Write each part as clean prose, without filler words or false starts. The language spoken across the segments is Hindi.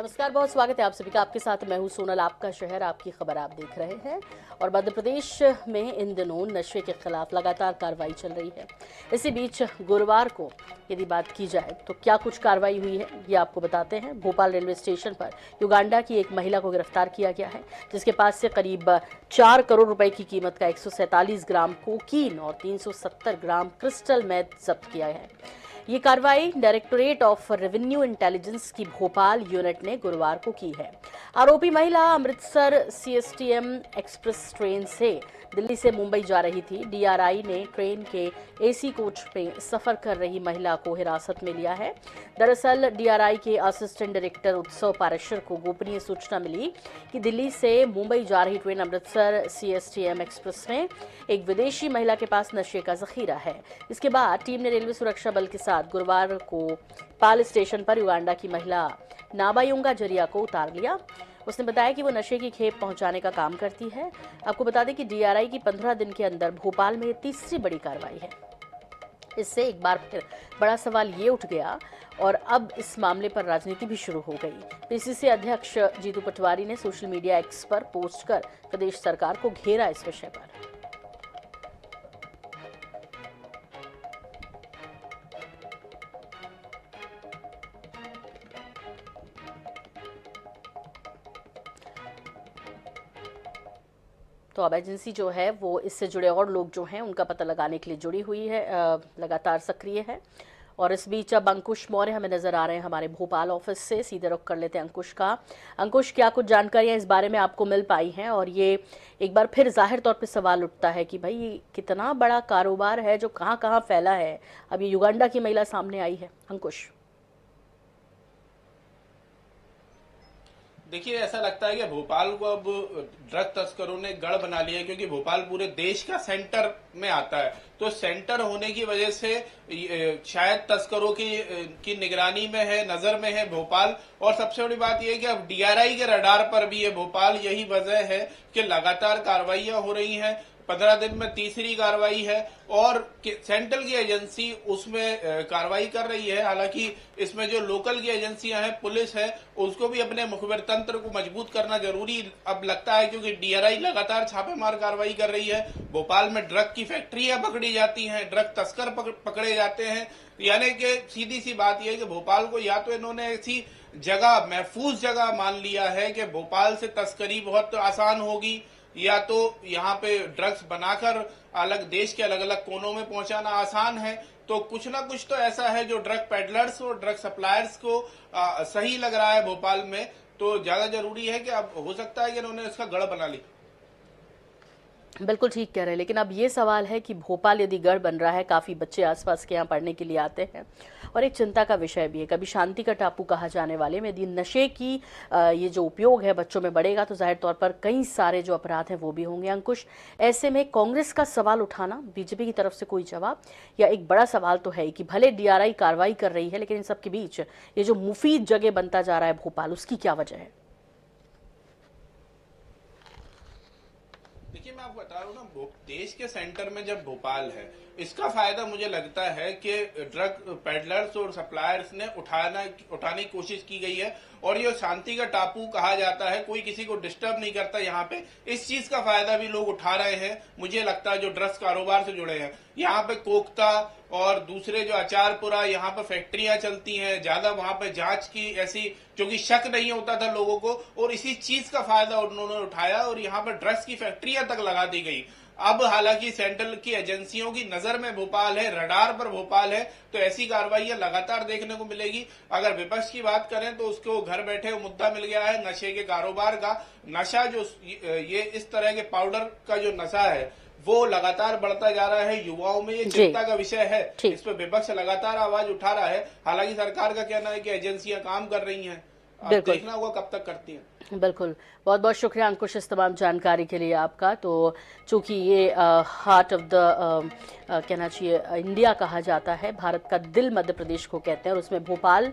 नमस्कार, बहुत स्वागत है आप सभी का। आपके साथ मैं हूं सोनल। आपका शहर, आपकी खबर आप देख रहे हैं। और मध्य प्रदेश में इन दिनों नशे के खिलाफ लगातार कार्रवाई चल रही है। इसी बीच गुरुवार को यदि बात की जाए तो क्या कुछ कार्रवाई हुई है ये आपको बताते हैं। भोपाल रेलवे स्टेशन पर युगांडा की एक महिला को गिरफ्तार किया गया है, जिसके पास से करीब 4 करोड़ रुपए की कीमत का 147 ग्राम कोकीन और 370 ग्राम क्रिस्टल मेथ जब्त किया है। ये कार्रवाई डायरेक्टोरेट ऑफ रेवेन्यू इंटेलिजेंस की भोपाल यूनिट ने गुरुवार को की है। आरोपी महिला अमृतसर सीएसटीएम एक्सप्रेस ट्रेन से दिल्ली से मुंबई जा रही थी। डीआरआई ने ट्रेन के एसी कोच में सफर कर रही महिला को हिरासत में लिया है। दरअसल डीआरआई के असिस्टेंट डायरेक्टर उत्सव पारेशर को गोपनीय सूचना मिली कि दिल्ली से मुंबई जा रही ट्रेन अमृतसर सीएसटीएम एक्सप्रेस में एक विदेशी महिला के पास नशे का जखीरा है। इसके बाद टीम ने रेलवे सुरक्षा बल के साथ गुरुवार को पाल स्टेशन पर युगांडा की महिला नाबायुंगा जरिया को उतार लिया। उसने बताया कि वो नशे की खेप पहुंचाने का काम करती है। आपको बता दें कि डीआरआई की 15 दिन के अंदर भोपाल में तीसरी बड़ी कार्रवाई है। इससे एक बार फिर बड़ा सवाल ये उठ गया और अब इस मामले पर राजनीति भी शुरू हो गई। पीसीसी अध्यक्ष जीतू पटवारी ने सोशल मीडिया एक्स पर पोस्ट कर प्रदेश सरकार को घेरा इस विषय पर। तो अब एजेंसी जो है वो इससे जुड़े और लोग जो हैं उनका पता लगाने के लिए जुड़ी हुई है, लगातार सक्रिय है। और इस बीच अब अंकुश मौर्य हमें नजर आ रहे हैं हमारे भोपाल ऑफिस से। सीधे रुख कर लेते हैं अंकुश का। अंकुश, क्या कुछ जानकारियां इस बारे में आपको मिल पाई हैं? और ये एक बार फिर जाहिर तौर पे सवाल उठता है कि भाई ये कितना बड़ा कारोबार है जो कहाँ कहाँ फैला है। अब ये युगांडा की महिला सामने आई है। अंकुश, देखिए, ऐसा लगता है कि भोपाल को अब ड्रग तस्करों ने गढ़ बना लिया है, क्योंकि भोपाल पूरे देश का सेंटर में आता है। तो सेंटर होने की वजह से शायद तस्करों की निगरानी में है, नजर में है भोपाल। और सबसे बड़ी बात यह है कि अब डीआरआई के रडार पर भी है भोपाल। यही वजह है कि लगातार कार्रवाइयां हो रही हैं। 15 दिन में तीसरी कार्रवाई है और सेंट्रल की एजेंसी उसमें कार्रवाई कर रही है। हालांकि इसमें जो लोकल की एजेंसियां हैं, पुलिस है, उसको भी अपने मुखबिर तंत्र को मजबूत करना जरूरी अब लगता है, क्योंकि डीआरआई लगातार छापेमार कार्रवाई कर रही है। भोपाल में ड्रग की फैक्ट्रियां पकड़ी जाती हैं, ड्रग तस्कर पकड़े जाते हैं। यानी कि सीधी सी बात यह है कि भोपाल को या तो इन्होंने ऐसी जगह, महफूज जगह मान लिया है कि भोपाल से तस्करी बहुत आसान होगी, या तो यहाँ पे ड्रग्स बनाकर अलग देश के अलग अलग कोनों में पहुंचाना आसान है। तो कुछ ना कुछ तो ऐसा है जो ड्रग पेडलर्स और ड्रग सप्लायर्स को सही लग रहा है भोपाल में। तो ज्यादा जरूरी है कि अब हो सकता है कि इन्होंने इसका गढ़ बना ली। बिल्कुल ठीक कह रहे हैं, लेकिन अब ये सवाल है कि भोपाल यदि गढ़ बन रहा है, काफ़ी बच्चे आसपास के यहाँ पढ़ने के लिए आते हैं और एक चिंता का विषय भी है। कभी शांति का टापू कहा जाने वाले में यदि नशे की ये जो उपयोग है बच्चों में बढ़ेगा तो जाहिर तौर पर कई सारे जो अपराध हैं वो भी होंगे। अंकुश, ऐसे में कांग्रेस का सवाल उठाना, बीजेपी की तरफ से कोई जवाब, या एक बड़ा सवाल तो है कि भले डीआरआई कार्रवाई कर रही है लेकिन इन सब के बीच ये जो मुफीद जगह बनता जा रहा है भोपाल, उसकी क्या वजह है? देखिए, मैं आपको बता रहा हूँ ना, देश के सेंटर में जब भोपाल है, इसका फायदा मुझे लगता है कि ड्रग पेडलर्स और सप्लायर्स ने उठाने की कोशिश की गई है। और ये शांति का टापू कहा जाता है, कोई किसी को डिस्टर्ब नहीं करता यहाँ पे। इस चीज का फायदा भी लोग उठा रहे हैं, मुझे लगता है, जो ड्रग्स कारोबार से जुड़े हैं। यहाँ पे कोकता और दूसरे जो अचारपुरा, यहाँ पे फैक्ट्रियां चलती हैं, ज्यादा वहां पे जांच की ऐसी, क्योंकि शक नहीं होता था लोगों को, और इसी चीज का फायदा उन्होंने उठाया और यहाँ पे ड्रग्स की फैक्ट्रियां तक लगा दी गई। अब हालांकि सेंट्रल की एजेंसियों की नजर में भोपाल है, रडार पर भोपाल है, तो ऐसी कार्रवाइयां लगातार देखने को मिलेगी। अगर विपक्ष की बात करें तो उसको घर बैठे मुद्दा मिल गया है नशे के कारोबार का। नशा जो ये इस तरह के पाउडर का जो नशा है वो लगातार बढ़ता जा रहा है युवाओं में। ये चिंता का विषय है, इस पर विपक्ष लगातार आवाज उठा रहा है। हालांकि सरकार का कहना है कि एजेंसियां काम कर रही हैं, अब देखना होगा कब तक करती हैं। बिल्कुल, बहुत बहुत शुक्रिया अंकुश इस तमाम जानकारी के लिए आपका। तो चूँकि ये हार्ट ऑफ द कहना चाहिए इंडिया कहा जाता है, भारत का दिल मध्य प्रदेश को कहते हैं, और उसमें भोपाल,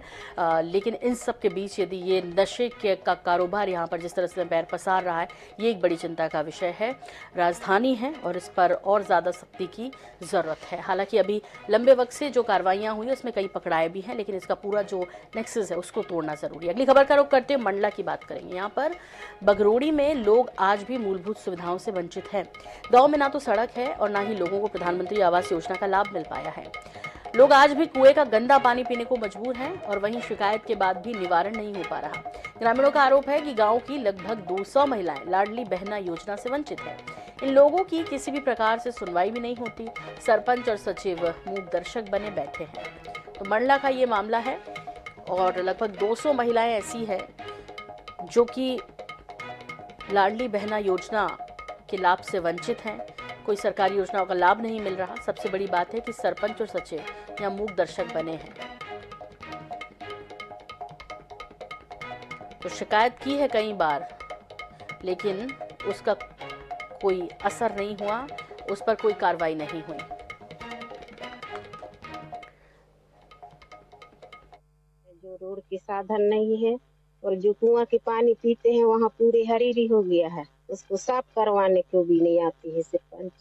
लेकिन इन सब के बीच यदि ये नशे के का कारोबार यहाँ पर जिस तरह से पैर पसार रहा है, ये एक बड़ी चिंता का विषय है। राजधानी है और इस पर और ज़्यादा सख्ती की ज़रूरत है। हालांकि अभी लंबे वक्त से जो कार्रवाइयाँ हुई उसमें कई पकड़ाए भी हैं, लेकिन इसका पूरा जो नेक्सस है उसको तोड़ना ज़रूरी है। अगली खबर का रुख करते हुए मंडला की बात करेंगे। यहाँ पर बगरोड़ी में लोग आज भी मूलभूत सुविधाओं से वंचित हैं। गांव में ना तो सड़क है और ना ही लोगों को प्रधानमंत्री आवास योजना का लाभ मिल पाया है। लोग आज भी कुएं का गंदा पानी पीने को मजबूर हैं और वहीं शिकायत के बाद भी निवारण नहीं हो पा रहा। ग्रामीणों का आरोप है कि गांव की लगभग 200 महिलाएं लाडली बहना योजना से वंचित हैं। इन लोगों की किसी भी प्रकार से सुनवाई भी नहीं होती। सरपंच और सचिव मूक दर्शक बने बैठे हैं। तो मंडला का ये मामला है और लगभग 200 महिलाएं ऐसी हैं जो कि लाडली बहना योजना के लाभ से वंचित हैं। कोई सरकारी योजनाओं का लाभ नहीं मिल रहा। सबसे बड़ी बात है कि सरपंच और सचिव यहाँ मूक दर्शक बने हैं। तो शिकायत की है कई बार, लेकिन उसका कोई असर नहीं हुआ, उस पर कोई कार्रवाई नहीं हुई। जो रोड के साधन नहीं है और जो कुआं के पानी पीते हैं वहाँ पूरे हरीरी हो गया है, उसको साफ करवाने को भी नहीं आती है सरपंच।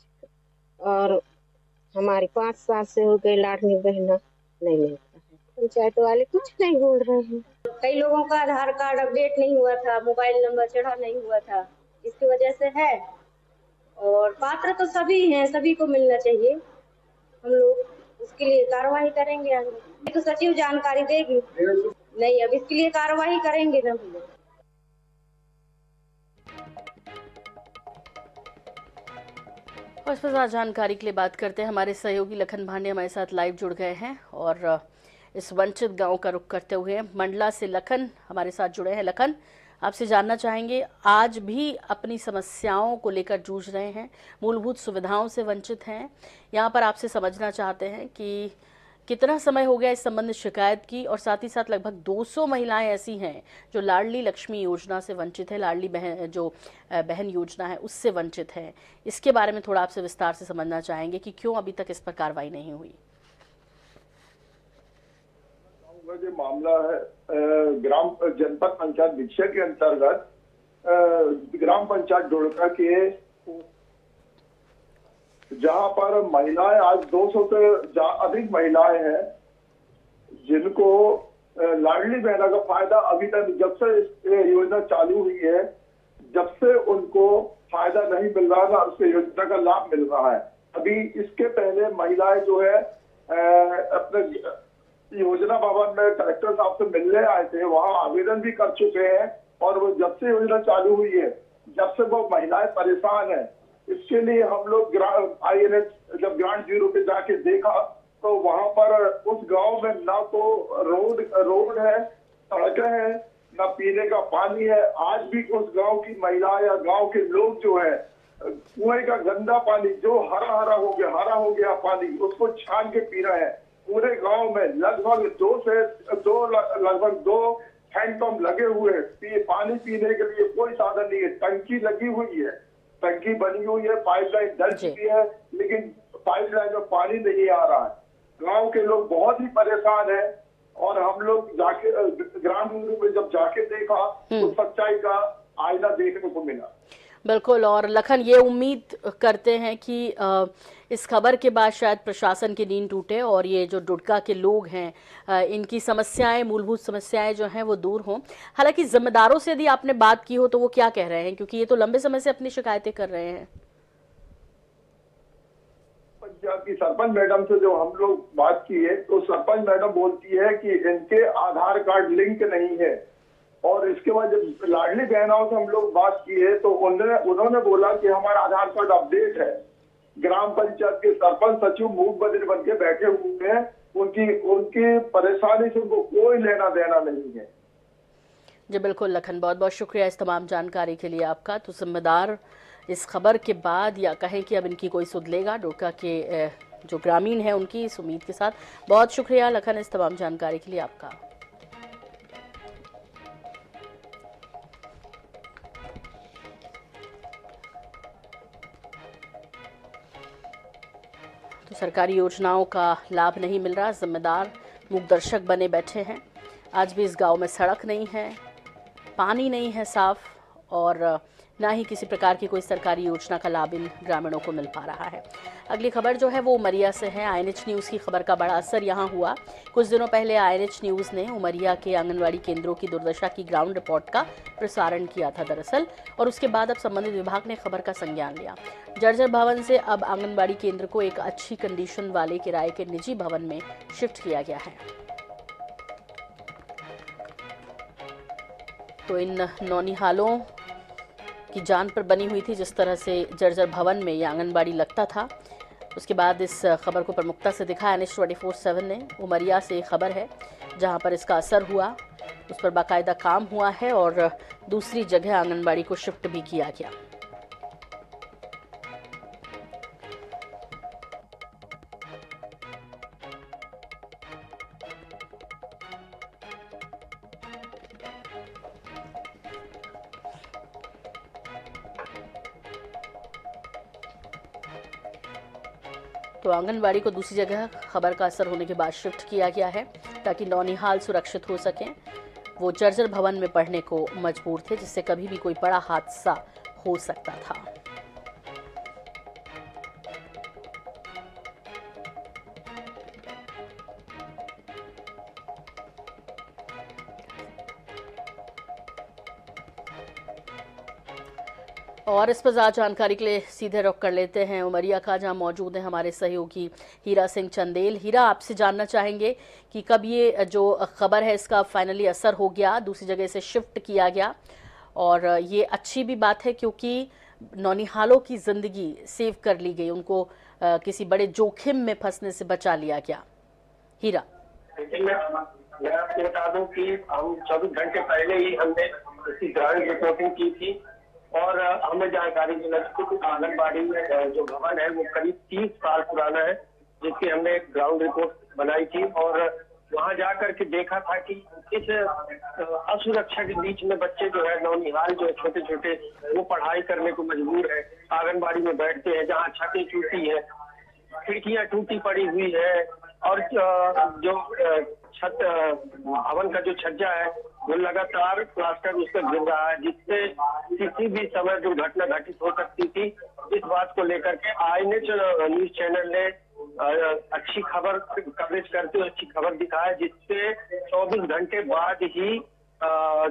और हमारे 5 साल से हो गए लाडली बहना नहीं मिलता है। पंचायत वाले कुछ नहीं बोल रहे हैं। कई लोगों का आधार कार्ड अपडेट नहीं हुआ था, मोबाइल नंबर चढ़ा नहीं हुआ था, इसकी वजह से है। और पात्र तो सभी हैं, सभी को मिलना चाहिए। हम लोग उसके लिए कार्रवाई करेंगे। आगे तो सचिव जानकारी देगी नहीं, अब इसके लिए कार्रवाई करेंगे ना हम लोग। और इस पर जानकारी के लिए बात करते हैं। हमारे सहयोगी लखन भांडे हमारे साथ लाइव जुड़ गए हैं और इस वंचित गांव का रुख करते हुए मंडला से लखन हमारे साथ जुड़े हैं। लखन, आपसे जानना चाहेंगे, आज भी अपनी समस्याओं को लेकर जूझ रहे हैं, मूलभूत सुविधाओं से वंचित हैं। यहाँ पर आपसे समझना चाहते हैं कि कितना समय हो गया इस संबंध में शिकायत की, और साथ ही साथ लगभग 200 महिलाएं ऐसी हैं जो लाडली लक्ष्मी योजना से वंचित है, लाडली बहन जो बहन योजना है उससे वंचित है। इसके बारे में थोड़ा आपसे विस्तार से समझना चाहेंगे कि क्यों अभी तक इस पर कार्रवाई नहीं हुई। जो मामला है ग्राम जनपद पंचायत दीक्षा के अंतर्गत ग्राम पंचायत डोड़का के, जहां पर महिलाएं आज 200 से अधिक महिलाएं हैं जिनको लाडली बहना का फायदा अभी तक, जब से योजना चालू हुई है, जब से उनको फायदा नहीं मिल रहा था, उससे योजना का लाभ मिल रहा है। अभी इसके पहले महिलाएं जो है अपने योजना भवन में कलेक्टर साहब से मिलने आए थे, वहां आवेदन भी कर चुके हैं। और वो जब से योजना चालू हुई है, जब से वो महिलाएं परेशान है, इसके लिए हम लोग INS जब ग्रांट जीरो पे जाके देखा तो वहां पर उस गांव में ना तो रोड है, सड़कें हैं, ना पीने का पानी है। आज भी उस गांव की महिला या गांव के लोग जो है कुएं का गंदा पानी जो हरा हो गया पानी, उसको छान के पी रहे हैं। पूरे गांव में लगभग 2 हैंडपंप लगे हुए हैं। पानी पीने के लिए कोई साधन नहीं है। टंकी लगी हुई है, टंकी बनी हुई है, पाइपलाइन डल चुकी है, लेकिन पाइपलाइन में पानी नहीं आ रहा है। गांव के लोग बहुत ही परेशान हैं और हम लोग जाके ग्रामीण में जब जाके देखा तो सच्चाई का आईना देखने को मिला। बिल्कुल, और लखन ये उम्मीद करते हैं कि इस खबर के बाद शायद प्रशासन की नींद टूटे और ये जो डुडका के लोग हैं इनकी समस्याएं, मूलभूत समस्याएं जो हैं वो दूर हों। हालांकि जिम्मेदारों से यदि आपने बात की हो तो वो क्या कह रहे हैं, क्योंकि ये तो लंबे समय से अपनी शिकायतें कर रहे हैं। पंचायत की सरपंच मैडम से जो हम लोग बात की है तो सरपंच मैडम बोलती है कि इनके आधार कार्ड लिंक नहीं है। और इसके बाद जब लाडली बहनाओं से हम लोग बात की है तो उन्होंने बोला कि हमारा आधार कार्ड अपडेट है। ग्राम पंचायत के सरपंच सचिव मूक बधिर बन के बैठे हुए हैं, उनकी परेशानी से उनको कोई लेना देना नहीं है। जी बिल्कुल लखन, बहुत बहुत शुक्रिया इस तमाम जानकारी के लिए आपका। तो जिम्मेदार इस खबर के बाद या कहें कि अब इनकी कोई सुध लेगा, डोडका के जो ग्रामीण हैं उनकी इस उम्मीद के साथ। बहुत शुक्रिया लखन इस तमाम जानकारी के लिए आपका। सरकारी योजनाओं का लाभ नहीं मिल रहा, जिम्मेदार मूक दर्शक बने बैठे हैं। आज भी इस गांव में सड़क नहीं है, पानी नहीं है साफ, और ना ही किसी प्रकार की कोई सरकारी योजना का लाभ इन ग्रामीणों को मिल पा रहा है। अगली खबर जो है वो उमरिया से है। आईएनएच न्यूज़ की खबर का बड़ा असर यहाँ हुआ। कुछ दिनों पहले आईएनएच न्यूज़ ने उमरिया के आंगनवाड़ी केंद्रों की दुर्दशा की ग्राउंड रिपोर्ट का प्रसारण किया था दरअसल, और उसके बाद अब संबंधित विभाग ने खबर का संज्ञान लिया। जर्जर भवन से अब आंगनबाड़ी केंद्र को एक अच्छी कंडीशन वाले किराए के निजी भवन में शिफ्ट किया गया है। तो इन नौनिहालों की जान पर बनी हुई थी जिस तरह से जर्जर भवन में ये आंगनबाड़ी लगता था। उसके बाद इस खबर को प्रमुखता से दिखाया NH24/7 ने। उमरिया से खबर है जहां पर इसका असर हुआ, उस पर बाकायदा काम हुआ है और दूसरी जगह आंगनबाड़ी को शिफ्ट भी किया गया। तो आंगनबाड़ी को दूसरी जगह खबर का असर होने के बाद शिफ्ट किया गया है ताकि नौनिहाल सुरक्षित हो सकें। वो जर्जर भवन में पढ़ने को मजबूर थे, जिससे कभी भी कोई बड़ा हादसा हो सकता था। और इस पर ज़्यादा जानकारी के लिए सीधे रुख कर लेते हैं उमरिया का, जहां मौजूद है हमारे सहयोगी हीरा सिंह चंदेल। हीरा, आपसे जानना चाहेंगे कि कब ये जो खबर है इसका फाइनली असर हो गया, दूसरी जगह से शिफ्ट किया गया, और ये अच्छी भी बात है क्योंकि नौनिहालों की ज़िंदगी सेव कर ली गई, उनको किसी बड़े जोखिम में फंसने से बचा लिया गया। हीरा, मैं आपको बता दूं कि हम 24 घंटे पहले ही हमने इसकी ग्राउंड रिपोर्टिंग की थी और हमें जानकारी मिली कि आंगनबाड़ी में जो भवन है वो करीब 30 साल पुराना है, जिसकी हमने ग्राउंड रिपोर्ट बनाई थी और वहां जाकर के देखा था कि इस असुरक्षा के बीच में बच्चे जो है नौनिहाल जो है छोटे छोटे वो पढ़ाई करने को मजबूर है। आंगनबाड़ी में बैठते हैं जहाँ छतें टूटी है, खिड़कियां टूटी पड़ी हुई है और जो छत भवन का जो छज्जा है वो लगातार प्लास्टर उस पर गिर रहा है, जिससे किसी भी समय दुर्घटना घटित हो सकती थी। इस बात को लेकर के आईएनएच न्यूज चैनल ने अच्छी खबर कवरेज करते हुए अच्छी खबर दिखाया, जिससे 24 घंटे बाद ही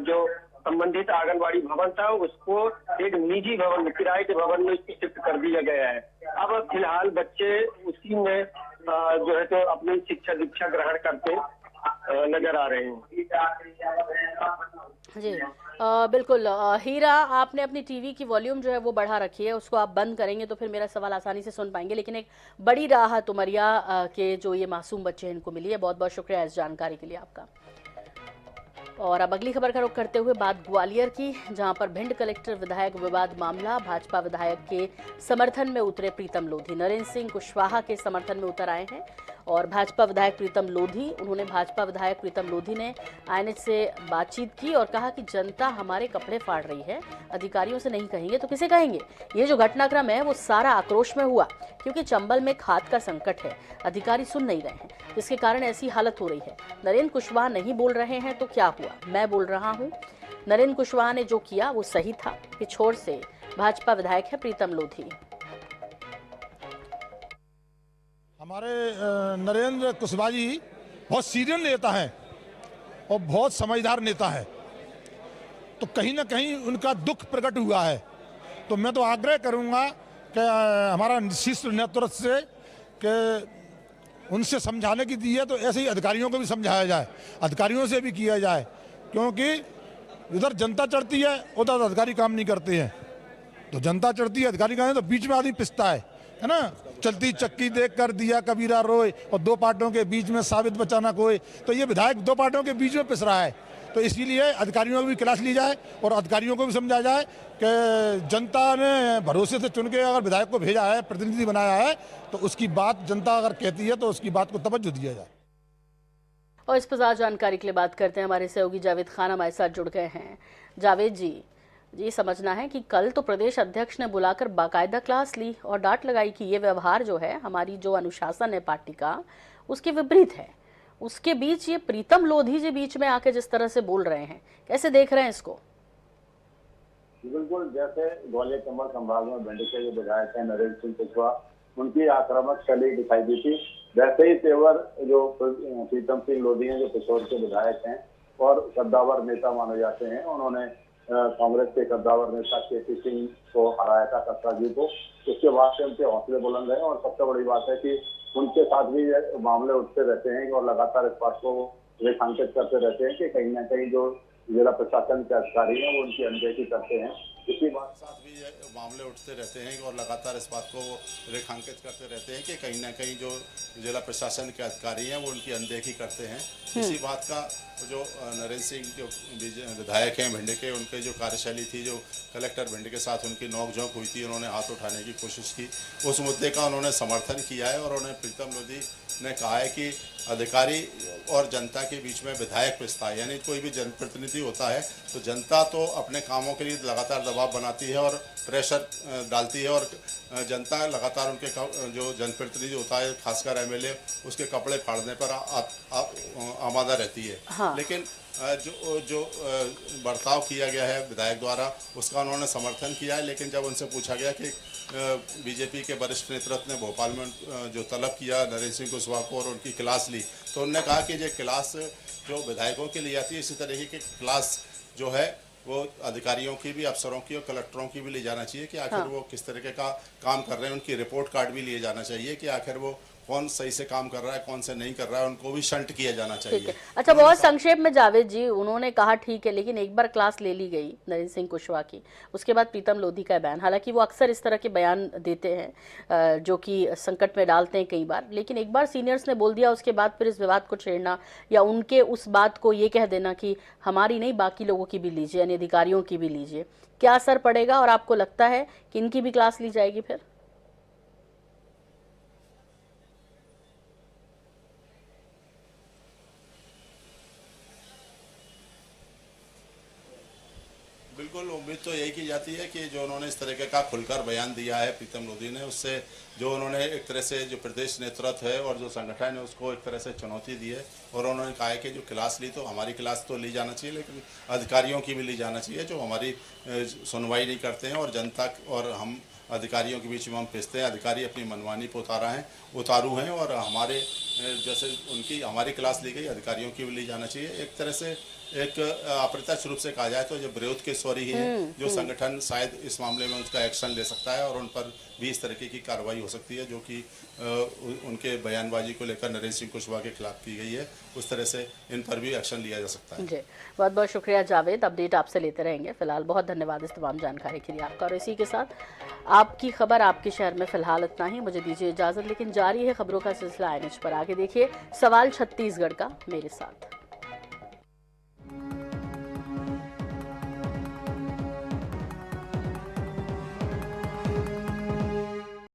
जो संबंधित आंगनबाड़ी भवन था उसको एक निजी भवन, किराए के भवन में शिफ्ट कर दिया गया है। अब फिलहाल बच्चे उसी में जो है तो अपनी शिक्षा दीक्षा ग्रहण करते नजर आ रहे हैं। जी बिल्कुल। हीरा, आपने अपनी टीवी की वॉल्यूम जो है वो बढ़ा रखी है, उसको आप बंद करेंगे तो फिर मेरा सवाल आसानी से सुन पाएंगे। लेकिन एक बड़ी राहत उमरिया के जो ये मासूम बच्चे हैं इनको मिली है। बहुत बहुत शुक्रिया इस जानकारी के लिए आपका। और अब अगली खबर का रुख करते हुए बात ग्वालियर की, जहां पर भिंड कलेक्टर विधायक विवाद मामला, भाजपा विधायक के समर्थन में उतरे प्रीतम लोधी। नरेंद्र सिंह कुशवाहा के समर्थन में उतर आए हैं और भाजपा विधायक प्रीतम लोधी, उन्होंने भाजपा विधायक प्रीतम लोधी ने आईएनएच से बातचीत की और कहा कि जनता हमारे कपड़े फाड़ रही है, अधिकारियों से नहीं कहेंगे तो किसे कहेंगे। ये जो घटनाक्रम है वो सारा आक्रोश में हुआ क्योंकि चंबल में खाद का संकट है, अधिकारी सुन नहीं रहे हैं, जिसके कारण ऐसी हालत हो रही है। नरेंद्र कुशवाहा नहीं बोल रहे हैं तो क्या हुआ, मैं बोल रहा हूँ। नरेंद्र कुशवाहा ने जो किया वो सही था। पिछोर से भाजपा विधायक है प्रीतम लोधी। हमारे नरेंद्र कुशवाहा जी बहुत सीरियस नेता हैं और बहुत समझदार नेता है, तो कहीं ना कहीं उनका दुख प्रकट हुआ है। तो मैं तो आग्रह करूंगा कि हमारा शीर्ष नेतृत्व से कि उनसे समझाने की दी है तो ऐसे ही अधिकारियों को भी समझाया जाए, अधिकारियों से भी किया जाए, क्योंकि इधर जनता चढ़ती है उधर अधिकारी काम नहीं करते हैं। तो जनता चढ़ती है अधिकारी काम है तो बीच में आदमी पिसता है ना। चलती चक्की देख कर दिया कबीरा रोए और दो पार्टियों के बीच में साबित बचाना कोई, तो ये विधायक दो पार्टियों के बीच में पिस रहा है। तो इसीलिए अधिकारियों को भी क्लास ली जाए और अधिकारियों को भी समझाया जाए कि जनता ने भरोसे से चुन के अगर विधायक को भेजा है, प्रतिनिधि बनाया है, तो उसकी बात जनता अगर कहती है तो उसकी बात को तवज्जो दिया जाए। और इस पर ज़्यादा जानकारी के लिए बात करते हैं, हमारे सहयोगी जावेद खान हमारे साथ जुड़ गए हैं। जावेद जी, ये समझना है कि कल तो प्रदेश अध्यक्ष ने बुलाकर बाकायदा क्लास ली और डांट लगाई कि ये व्यवहार जो है, हमारी जो अनुशासन है पार्टी का, उसके विपरीत है। उसके बीच ये प्रीतम लोधी जी बीच में आके जिस तरह से बोल रहे हैं, कैसे देख रहे हैं इसको? बिल्कुल, जैसे ग्वालियर चंबल संभाग में भिंड के जो विधायक हैं नरेंद्र सिंह कुशवाहा, उनकी आक्रामक शैली दिखाई दी थी, वैसे ही तेवर जो प्रीतम सिंह लोधी हैं, जो पिछोर के विधायक हैं और कद्दावर नेता माने जाते हैं, उन्होंने कांग्रेस के कद्दावर नेता केपी सिंह को हराया था, कत्ता जी को। उसके बाद से उनके हौसले बुलंद हैं और सबसे बड़ी बात है कि उनके साथ भी मामले उठते रहते हैं और लगातार इस बात को रेखांकित करते रहते हैं कि कहीं ना कहीं जो जिला प्रशासन के अधिकारी हैं वो उनकी अनदेखी करते हैं। इसी बात साथ भी ये मामले उठते रहते हैं और लगातार इस बात को रेखांकित करते रहते हैं कि कहीं ना कहीं जो जिला प्रशासन के अधिकारी हैं वो उनकी अनदेखी करते हैं। इसी बात का जो नरेंद्र सिंह जो विधायक हैं भिंड के, उनके जो कार्यशैली थी, जो कलेक्टर भिंड के साथ उनकी नोकझोंक हुई थी, उन्होंने हाथ उठाने की कोशिश की, उस मुद्दे का उन्होंने समर्थन किया है और उन्हें प्रीतम लोधी ने कहा है कि अधिकारी और जनता के बीच में विधायक पिसता है। यानी कोई भी जनप्रतिनिधि होता है तो जनता तो अपने कामों के लिए लगातार दबाव बनाती है और प्रेशर डालती है और जनता लगातार उनके जो जनप्रतिनिधि होता है, खासकर एमएलए, उसके कपड़े फाड़ने पर आमादा रहती है। हाँ। लेकिन जो बर्ताव किया गया है विधायक द्वारा, उसका उन्होंने समर्थन किया है। लेकिन जब उनसे पूछा गया कि बीजेपी के वरिष्ठ नेतृत्व ने भोपाल में जो तलब किया नरेंद्र सिंह कुशवाहा को और उनकी क्लास ली, तो उन्होंने कहा कि ये क्लास जो विधायकों के लिए आती है, इसी तरीके की क्लास जो है वो अधिकारियों की भी, अफसरों की और कलेक्टरों की भी ली जाना चाहिए कि आखिर वो किस तरीके का काम कर रहे हैं। उनकी रिपोर्ट कार्ड भी लिए जाना चाहिए कि आखिर वो कौन सही से काम कर रहा है, कौन से नहीं कर रहा है, उनको भी शंट किया जाना चाहिए। अच्छा, बहुत संक्षेप में जावेद जी, उन्होंने कहा ठीक है, लेकिन एक बार क्लास ले ली गई नरेंद्र सिंह कुशवाहा की, उसके बाद प्रीतम लोधी का बयान, हालांकि वो अक्सर इस तरह के बयान देते हैं जो कि संकट में डालते हैं कई बार, लेकिन एक बार सीनियर्स ने बोल दिया, उसके बाद फिर इस विवाद को छेड़ना या उनके उस बात को ये कह देना कि हमारी नहीं, बाकी लोगों की भी लीजिए, यानी अधिकारियों की भी लीजिए, क्या असर पड़ेगा? और आपको लगता है कि इनकी भी क्लास ली जाएगी फिर? बिल्कुल, उम्मीद तो यही की जाती है कि जो उन्होंने इस तरीके का खुलकर बयान दिया है प्रीतम लोधी ने, उससे जो उन्होंने एक तरह से जो प्रदेश नेतृत्व है और जो संगठन है उसको एक तरह से चुनौती दी है और उन्होंने कहा है कि जो क्लास ली, तो हमारी क्लास तो ली जाना चाहिए, लेकिन अधिकारियों की भी ली जाना चाहिए जो हमारी सुनवाई नहीं करते हैं और जनता और हम अधिकारियों के बीच में हम पिसते हैं। अधिकारी अपनी मनमानी पर उतारू हैं और हमारे जैसे उनकी हमारी क्लास ली गई, अधिकारियों की भी ली जाना चाहिए। एक तरह से एक अप्रत्यक्ष रूप से कहा जाए तो जो विरोध के स्वरी ही हैं, जो संगठन शायद इस मामले में उनका एक्शन ले सकता है और उन पर भी इस तरीके की कार्रवाई हो सकती है जो कि उनके बयानबाजी को लेकर नरेंद्र सिंह कुशवाहा के खिलाफ की गई है, उस तरह से इन पर भी एक्शन लिया जा सकता है। जी, बहुत बहुत शुक्रिया जावेद, अपडेट आपसे लेते रहेंगे। फिलहाल बहुत धन्यवाद इस तमाम जानकारी के लिए आपका। और इसी के साथ आपकी खबर आपके शहर में फिलहाल इतना ही। मुझे दीजिए इजाजत, लेकिन जारी है खबरों का सिलसिला NH पर। आगे देखिए सवाल छत्तीसगढ़ का मेरे साथ।